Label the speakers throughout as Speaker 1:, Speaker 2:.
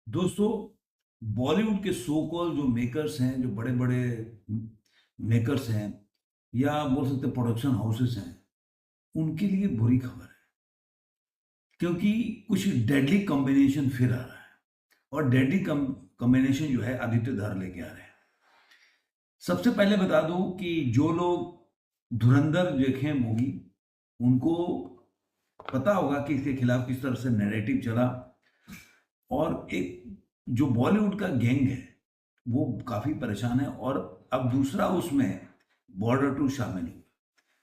Speaker 1: दोस्तों, बॉलीवुड के so called जो मेकर्स हैं, जो बड़े बड़े मेकर्स हैं या बोल सकते हैं प्रोडक्शन हाउसेस हैं, उनके लिए बुरी खबर है। क्योंकि कुछ डेडली कॉम्बिनेशन फिर आ रहा है। और डेडली कॉम्बिनेशन जो है आदित्य धर लेके आ रहे हैं। सबसे पहले बता दूं कि जो लोग धुरंधर देखे मूवी, उनको पता होगा कि इसके खिलाफ किस तरह से नैरेटिव चला। और एक जो बॉलीवुड का गैंग है वो काफी परेशान है। और अब दूसरा उसमें बॉर्डर टू शामिल हुआ,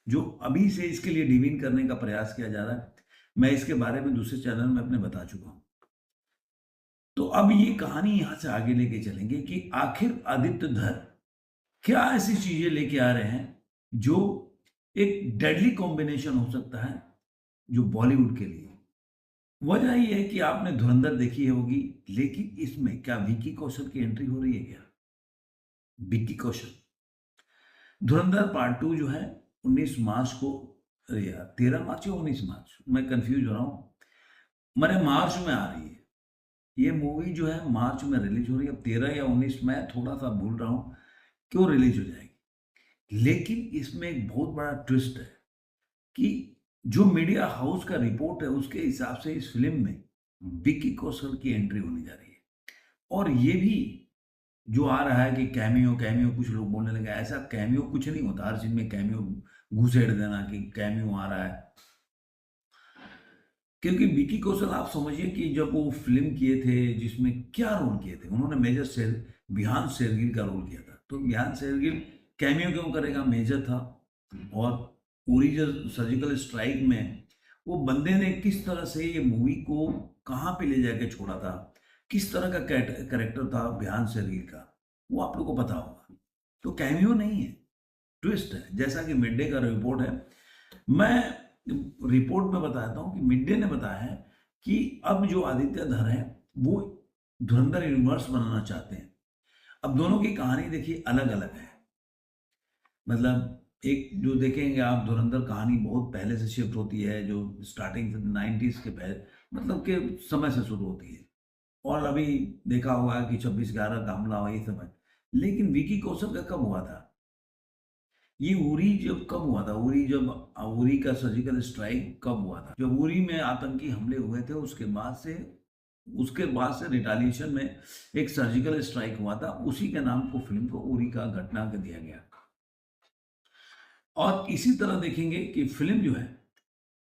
Speaker 1: जो अभी से इसके लिए डिवीन करने का प्रयास किया जा रहा है। मैं इसके बारे में दूसरे चैनल में अपने बता चुका हूं। तो अब ये कहानी यहां से आगे लेके चलेंगे कि आखिर आदित्य धर क्या ऐसी चीजें लेके आ रहे हैं जो एक डेडली कॉम्बिनेशन हो सकता है जो बॉलीवुड के लिए। वजह ये है कि आपने धुरंधर देखी होगी, लेकिन इसमें क्या विकी कौशल की एंट्री हो रही है क्या? विक्की कौशल। धुरंधर पार्ट टू जो है 19 मार्च को, अरे यार 13 मार्च या 19 मार्च, मैं कंफ्यूज हो रहा हूँ। मेरे मार्च में आ रही है ये मूवी, जो है मार्च में रिलीज हो रही है। अब 13 या 19 में थोड़ा सा भूल रहा हूँ क्यों रिलीज हो जाएगी। लेकिन इसमें एक बहुत बड़ा ट्विस्ट है कि जो मीडिया हाउस का रिपोर्ट है उसके हिसाब से इस फिल्म में विक्की कौशल की एंट्री होने जा रही है। और ये भी जो आ रहा है कि कैमियो कैमियो, कुछ लोग बोलने लगे ऐसा कैमियो कुछ नहीं होता, हर चीज में कैमियो घुसेड़ देना कि कैमियो आ रहा है। क्योंकि विकी कौशल, आप समझिए कि जब वो फिल्म किए थे, जिसमें क्या रोल किए थे उन्होंने, मेजर शेर बिहान शेरगिल का रोल किया था। तो बिहान शेरगिल कैमियो क्यों करेगा, मेजर था। और उरी जो सर्जिकल स्ट्राइक में वो बंदे ने किस तरह से ये मूवी को कहाँ पे ले जाके छोड़ा था, किस तरह का कैरेक्टर था बिहान शेरगिल का, वो आप लोग को पता होगा। तो कैमियो नहीं है, ट्विस्ट है, जैसा कि मिड डे का रिपोर्ट है। मैं रिपोर्ट में बताता हूँ कि मिड डे ने बताया है कि अब जो आदित्य धर है वो धुरंधर यूनिवर्स बनाना चाहते हैं। अब दोनों की कहानी देखिए अलग अलग है। मतलब एक जो देखेंगे आप, धुरंधर कहानी बहुत पहले से शिफ्ट होती है, जो स्टार्टिंग से 90s के पहले, मतलब के समय से शुरू होती है। और अभी देखा होगा कि 26/11 का हमला हुआ, ये समय। लेकिन विकी कौशल का कब हुआ था? ये उरी जब कब हुआ था, उरी का सर्जिकल स्ट्राइक कब हुआ था? जब उरी में आतंकी हमले हुए थे, उसके बाद से रिटालिएशन में एक सर्जिकल स्ट्राइक हुआ था। उसी के नाम को फिल्म को उरी का घटना के दिया गया। और इसी तरह देखेंगे कि फिल्म जो है,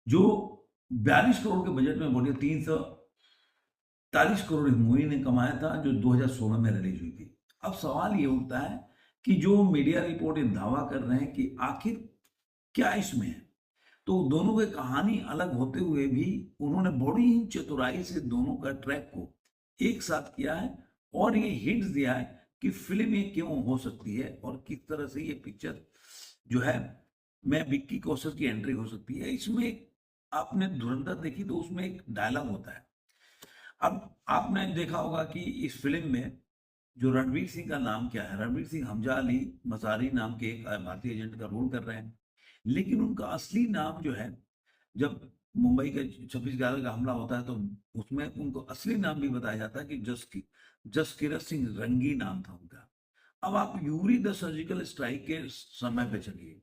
Speaker 1: जो 42 करोड़ के बजट में बनी, 343 करोड़ इस मूवी ने कमाया था, जो 2016 में रिलीज हुई थी। अब सवाल ये उठता है कि जो मीडिया रिपोर्ट ये दावा कर रहे हैं कि आखिर क्या इसमें है। तो दोनों की कहानी अलग होते हुए भी उन्होंने बड़ी ही चतुराई से दोनों का ट्रैक को एक साथ किया है। और ये हिंट्स दिया है कि फिल्म ये क्यों हो सकती है और किस तरह से ये पिक्चर जो है में विक्की कौशल की एंट्री हो सकती है इसमें। आपने धुरंधर देखी तो उसमें एक डायलॉग होता है। अब आपने देखा होगा कि इस फिल्म में जो रणवीर सिंह का नाम क्या है, रणवीर सिंह हमजा अली मसारी नाम के एक भारतीय एजेंट का रोल कर रहे हैं। लेकिन उनका असली नाम जो है, जब मुंबई का 26/11 का हमला होता है तो उसमें उनको असली नाम भी बताया जाता है कि जसकीरत सिंह रंगी नाम था उनका। अब आप यूरी द सर्जिकल स्ट्राइक के समय पे चलिए,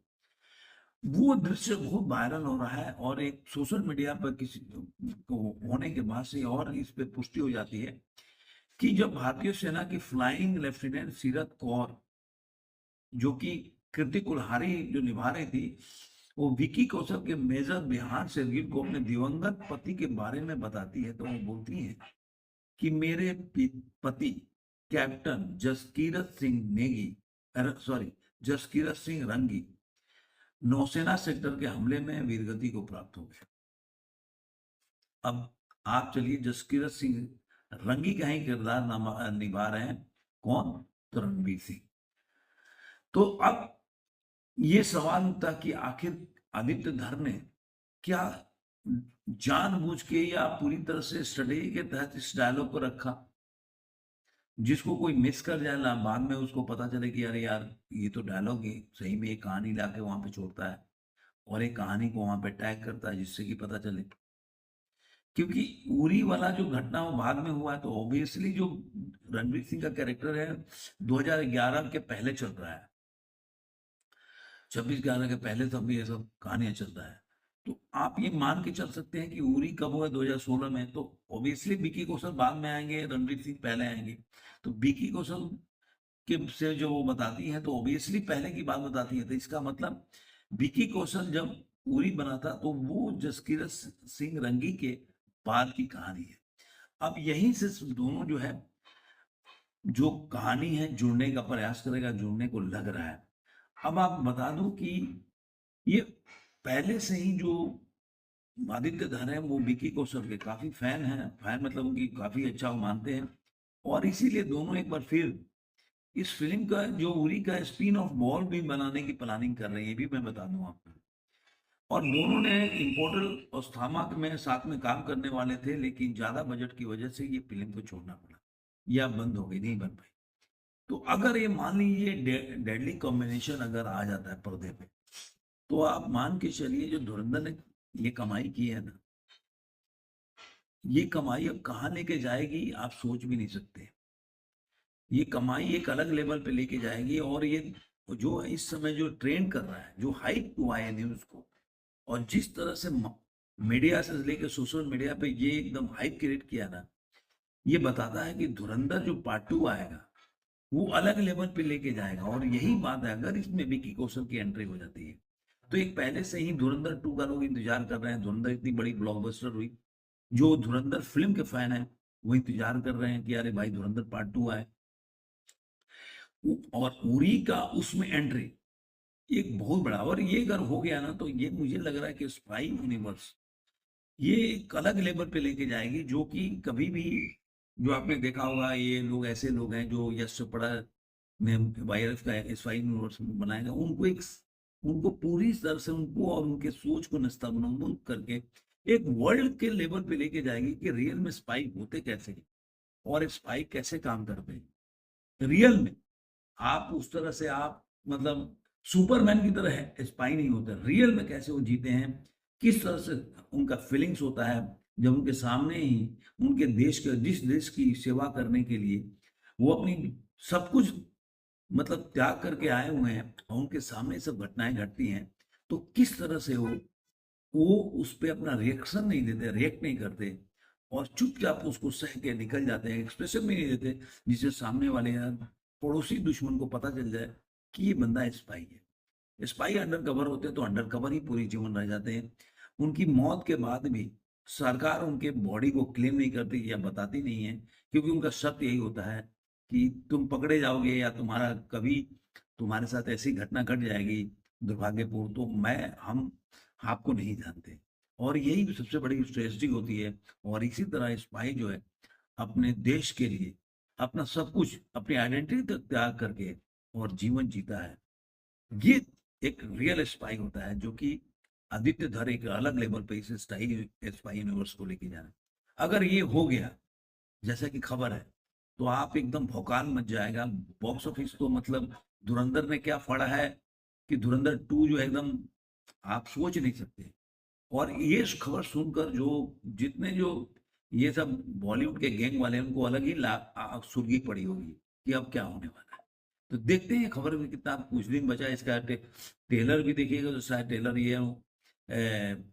Speaker 1: वो दृश्य बहुत वायरल हो रहा है। और एक सोशल मीडिया पर किसी को होने के बाद से और इस पे पुष्टि हो जाती है कि जब भारतीय सेना की फ्लाइंग लेफ्टिनेंट सीरत कौर, जो कि कृति कुल्हारी जो निभा रही थी, वो विकी कौशल के मेजर बिहार शेरगिल को अपने दिवंगत पति के बारे में बताती है। तो वो बोलती है कि मेरे पति कैप्टन जसकीरत सिंह नेगी, सॉरी, जसकीरत सिंह रंगी, नौसेना सेक्टर के हमले में वीरगति को प्राप्त हो गए। अब आप चलिए, जसकीरत सिंह रंगी का ही किरदार निभा रहे हैं कौन? तो रणवीर सिंह। तो अब ये सवाल उठता कि आखिर आदित्य धर ने क्या जानबूझ के या पूरी तरह से स्ट्रेटेजी के तहत इस डायलॉग को रखा, जिसको कोई मिस कर जाए ना, बाद में उसको पता चले कि अरे यार ये तो डायलॉग ही सही में एक कहानी लाके वहां पे छोड़ता है और एक कहानी को वहां पे टैग करता है, जिससे कि पता चले। क्योंकि उरी वाला जो घटना वो बाद में हुआ है, तो ऑब्वियसली जो रणवीर सिंह का कैरेक्टर है 2011 के पहले चल रहा है, 26/11 के पहले तब ये सब कहानियां चल रहा है। तो आप ये मान के चल सकते हैं कि उरी कब हुआ 2016 में, तो ऑब्वियसली विकी कौशल बाद में आएंगे, रणवीर सिंह पहले आएंगे। तो विकी कौशल के से जो वो बताती है तो ऑब्वियसली पहले की बात बताती है, तो इसका मतलब विकी कौशल जब उरी बना था तो वो जसकीरत सिंह रंगी के बाद की कहानी है। अब यहीं से दोनों जो है जो कहानी है जुड़ने का प्रयास करेगा, जुड़ने को लग रहा है। अब आप बता दूं कि ये पहले से ही जो आदित्य धर है वो विकी कौशल के काफी फैन है, फैन मतलब उनकी काफी अच्छा वो मानते हैं, और इसीलिए दोनों एक बार फिर इस फिल्म का जो उरी का स्पिन ऑफ बॉल भी बनाने की प्लानिंग कर रहे हैं, ये भी मैं बता दूं आपको। और दोनों ने इम्पोर्टल और स्थामक में साथ में काम करने वाले थे, लेकिन ज्यादा बजट की वजह से ये फिल्म को छोड़ना पड़ा या बंद हो गई, नहीं बन पाई। तो अगर ये मान लीजिए डेडली कॉम्बिनेशन अगर आ जाता है पर्दे पे, तो आप मान के चलिए जो धुरंधर ने ये कमाई की है ना, ये कमाई अब कहाँ लेके जाएगी आप सोच भी नहीं सकते। ये कमाई एक अलग लेवल पे लेके जाएगी, और ये जो इस समय जो ट्रेंड कर रहा है, जो हाइप हुआ है न्यूज को, और जिस तरह से मीडिया से लेके सोशल मीडिया पे ये एकदम हाइप क्रिएट किया ना, ये बताता है कि धुरंधर जो पार्ट 2 आएगा वो अलग लेवल पे लेके जाएगा। और यही बात है, अगर इसमें विकी कौशल की एंट्री हो जाती है तो एक पहले से ही धुरंधर 2 का लोग इंतजार कर रहे हैं। धुरंधर इतनी बड़ी ब्लॉकबस्टर हुई, जो धुरंधर फिल्म के फैन है वो इंतजार कर रहे हैं कि अरे भाई धुरंधर पार्ट 2 आए। और उरी का उसमें एंट्री एक बहुत बड़ा, और ये अगर हो गया ना तो ये मुझे लग रहा है कि स्पाई यूनिवर्स ये एक अलग लेवल पे लेके जाएगी, जो कि कभी भी, जो आपने देखा होगा ये लोग ऐसे लोग हैं जो यश चोपड़ा ने वायरस का स्पाई यूनिवर्स बनाएगा, उनको एक, उनको पूरी तरह से उनको और उनके सोच को नस्तानाबूद करके एक वर्ल्ड के लेवल पे लेके जाएगी कि रियल में स्पाई होते कैसे हैं और स्पाई कैसे काम करते हैं रियल में। आप उस तरह से आप मतलब सुपरमैन की तरह है स्पाई नहीं होते, रियल में कैसे वो जीते हैं, किस तरह से उनका फीलिंग्स होता है जब उनके सामने ही उनके देश के, जिस देश की सेवा करने के लिए वो अपनी सब कुछ मतलब त्याग करके आए हुए हैं और उनके सामने सब घटनाएं घटती हैं, तो किस तरह से वो उस पर अपना रिएक्शन नहीं देते, रिएक्ट नहीं करते, और चुपचाप उसको सह के निकल जाते हैं, एक्सप्रेशन भी नहीं देते, जिससे सामने वाले पड़ोसी दुश्मन को पता चल जाए कि ये बंदा स्पाई है। स्पाई अंडर कवर होते हैं तो अंडर कवर ही पूरी जीवन रह जाते हैं। उनकी मौत के बाद भी सरकार उनके बॉडी को क्लेम नहीं करती या बताती नहीं है, क्योंकि उनका शर्त यही होता है कि तुम पकड़े जाओगे या तुम्हारा कभी तुम्हारे साथ ऐसी घटना घट जाएगी दुर्भाग्यपूर्ण, तो हम आपको नहीं जानते। और यही सबसे बड़ी ट्रेजेडी होती है। और इसी तरह स्पाई जो है अपने देश के लिए अपना सब कुछ, अपनी आइडेंटिटी तक त्याग करके और जीवन जीता है। ये एक रियल स्पाई होता है, जो कि आदित्य धर एक अलग लेवल पे इस स्पाई यूनिवर्स को लेके जाना। अगर ये हो गया जैसा कि खबर है, तो आप एकदम भौकाल मच जाएगा बॉक्स ऑफिस। तो मतलब धुरंधर ने क्या फाड़ा है कि धुरंधर 2 जो एकदम आप सोच नहीं सकते। और ये खबर सुनकर जो जितने जो ये सब बॉलीवुड के गैंग वाले हैं, उनको अलग ही सुर्गी पड़ी होगी कि अब क्या होने वाला है। तो देखते हैं खबर में कितना, कुछ दिन बचा है इसका। ट्रेलर भी देखिएगा तो शायद ट्रेलर ये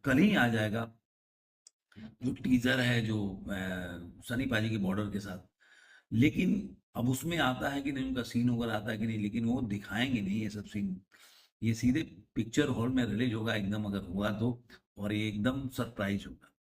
Speaker 1: कल ही आ जाएगा, जो टीजर है जो सनी पाजी के बॉर्डर के साथ। लेकिन अब उसमें आता है कि नहीं, उनका सीन वगैरह आता है कि नहीं, लेकिन वो दिखाएंगे नहीं ये सब सीन। ये सीधे पिक्चर हॉल में रिलीज होगा एकदम, अगर हुआ तो, और ये एकदम सरप्राइज होगा।